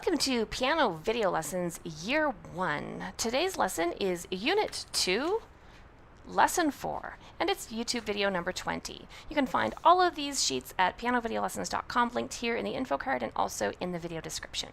Welcome to Piano Video Lessons Year 1. Today's lesson is Unit 2, Lesson 4, and it's YouTube video number 20. You can find all of these sheets at pianovideolessons.com, linked here in the info card and also in the video description.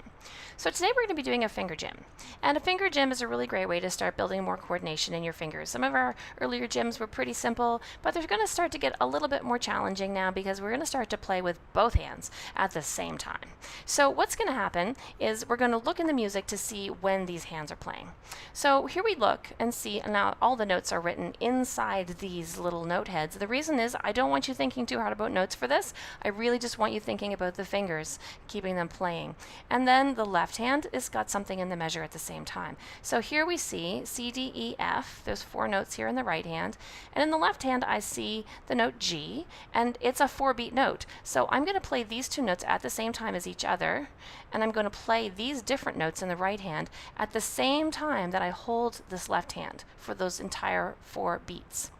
So today we're going to be doing a finger gym. And a finger gym is a really great way to start building more coordination in your fingers. Some of our earlier gyms were pretty simple, but they're going to start to get a little bit more challenging now because we're going to start to play with both hands at the same time. So what's going to happen is we're going to look in the music to see when these hands are playing. So here we look and see, and now all the notes are written inside these little note heads. The reason is I don't want you thinking too hard about notes for this. I really just want you thinking about the fingers, keeping them playing. And then the left hand has got something in the measure at the same time. So here we see C, D, E, F. There's 4 notes here in the right hand. And in the left hand I see the note G, and it's a 4-beat note. So I'm going to play these 2 notes at the same time as each other, and I'm going to play these different notes in the right hand at the same time that I hold this left hand for those entire 4 beats.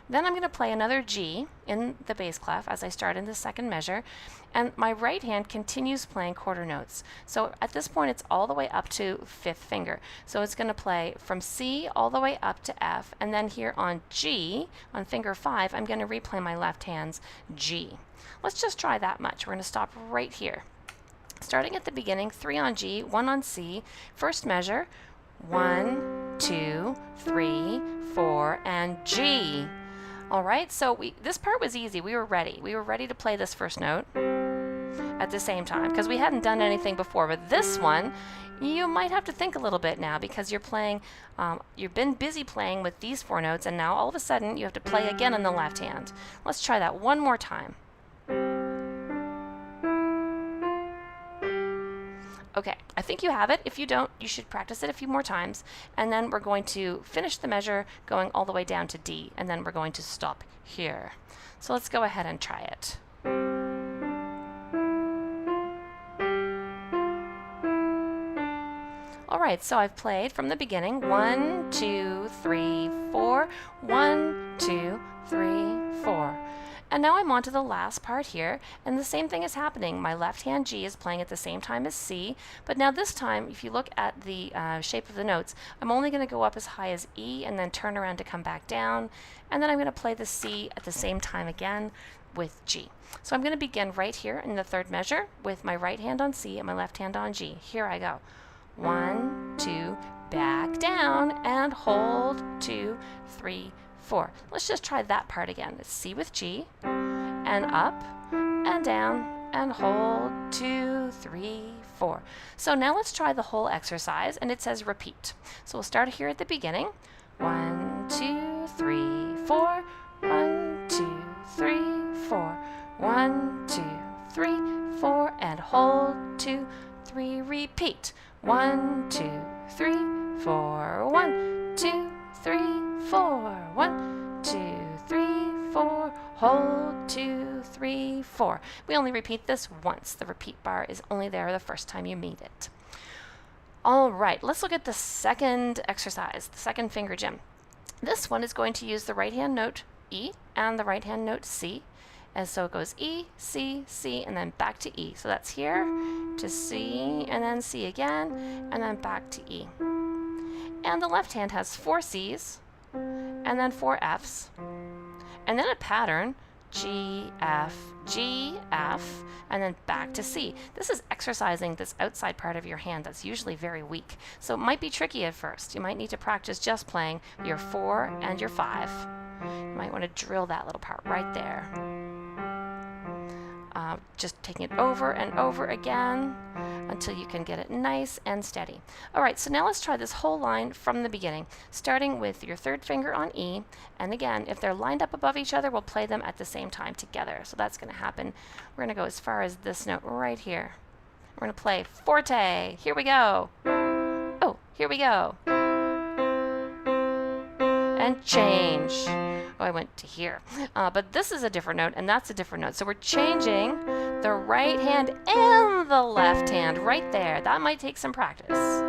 Then I'm going to play another G in the bass clef as I start in the second measure, and my right hand continues playing quarter notes. So at this point it's all the way up to 5th finger. So it's going to play from C all the way up to F, and then here on G, on finger 5, I'm going to replay my left hand's G. Let's just try that much. We're going to stop right here. Starting at the beginning, 3 on G, 1 on C, first measure, 1, 2, 3, 4, and G. Alright, so this part was easy. We were ready. We were ready to play this first note at the same time because we hadn't done anything before. But this one, you might have to think a little bit now because you're playing, you've been busy playing with these 4 notes, and now all of a sudden you have to play again in the left hand. Let's try that one more time. Okay, I think you have it. If you don't, you should practice it a few more times. And then we're going to finish the measure going all the way down to D, and then we're going to stop here. So let's go ahead and try it. Alright, so I've played from the beginning. 1, 2, 3, 4. 1, 2, 3, 4. And now I'm on to the last part here, and the same thing is happening. My left hand G is playing at the same time as C, but now this time, if you look at the shape of the notes, I'm only going to go up as high as E and then turn around to come back down, and then I'm going to play the C at the same time again with G. So I'm going to begin right here in the 3rd measure with my right hand on C and my left hand on G. Here I go. 1, 2, back down, and hold, 2, 3, 4. Let's just try that part again. It's C with G, and up, and down, and hold, 2, 3, 4. So now let's try the whole exercise, and it says repeat. So we'll start here at the beginning. 1, 2, 3, 4. 1, 2, 3, 4. 1, 2, 3, 4, and hold, 2, 3, repeat. 1, 2, 3, 4. 1, 2, 3, 4. 1, 2, 3, 4. Hold, 2, 3, 4. We only repeat this once. The repeat bar is only there the first time you meet it. All right, let's look at the second exercise, the second finger gym. This one is going to use the right hand note E and the right hand note C. And so it goes E, C, C, and then back to E. So that's here to C, and then C again, and then back to E. And the left hand has 4 C's, and then 4 F's, and then a pattern, G, F, G, F, and then back to C. This is exercising this outside part of your hand that's usually very weak. So it might be tricky at first. You might need to practice just playing your 4 and your 5. You might want to drill that little part right there. Just taking it over and over again until you can get it nice and steady. Alright, so now let's try this whole line from the beginning, starting with your 3rd finger on E, and again, if they're lined up above each other, we'll play them at the same time together. So that's going to happen. We're going to go as far as this note right here. We're going to play forte. Here we go. Oh, here we go. And change. Oh, I went to here. But this is a different note, and that's a different note. So we're changing the right hand and the left hand right there. That might take some practice.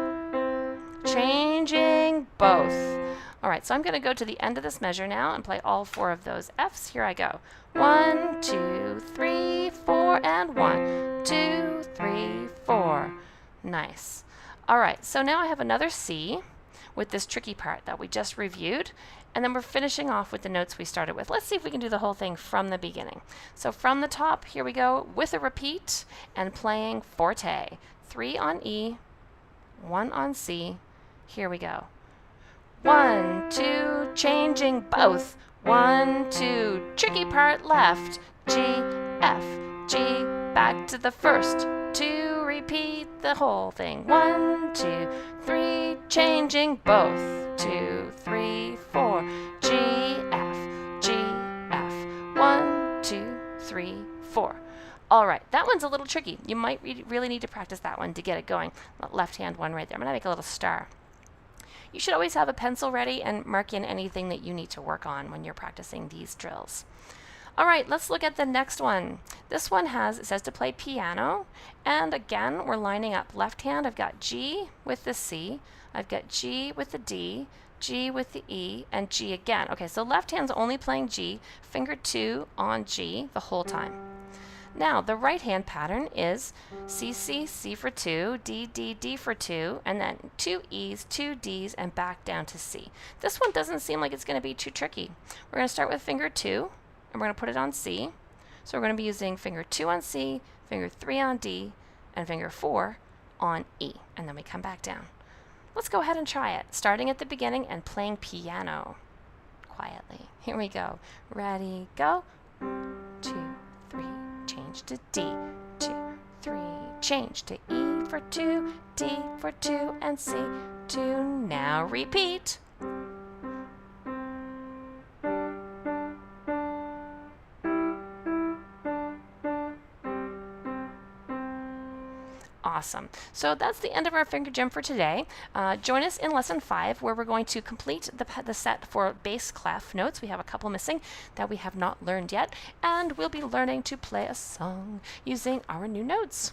Changing both. All right, so I'm going to go to the end of this measure now and play all 4 of those F's. Here I go. 1, 2, 3, 4, and 1, 2, 3, 4. Nice. All right, so now I have another C with this tricky part that we just reviewed, and then we're finishing off with the notes we started with. Let's see if we can do the whole thing from the beginning. So from the top, here we go with a repeat and playing forte. 3 on E, 1 on C. Here we go. 1, 2, changing both. 1, 2, tricky part left. G, F, G, back to the first. 2, repeat the whole thing. 1, 2, 3, changing both. 2, 3, 4. G, F, G, F. 1, 2, 3, 4. All right, that one's a little tricky. You might really need to practice that one to get it going. Left hand one right there. I'm going to make a little star. You should always have a pencil ready and mark in anything that you need to work on when you're practicing these drills. All right, let's look at the next one. This one it says to play piano. And again, we're lining up left hand. I've got G with the C. I've got G with the D, G with the E, and G again. Okay, so left hand's only playing G, finger 2 on G the whole time. Now, the right hand pattern is C, C, C for 2, D, D, D for 2, and then 2 E's, 2 D's, and back down to C. This one doesn't seem like it's going to be too tricky. We're going to start with finger 2, and we're going to put it on C. So we're going to be using finger 2 on C, finger 3 on D, and finger 4 on E. And then we come back down. Let's go ahead and try it, starting at the beginning and playing piano quietly. Here we go. Ready, go. 2, 3. Change to D, 2, 3, change to E for 2, D for 2, and C, 2. Now repeat. Awesome. So that's the end of our finger gym for today. Join us in lesson 5 where we're going to complete the set for bass clef notes. We have a couple missing that we have not learned yet, and we'll be learning to play a song using our new notes.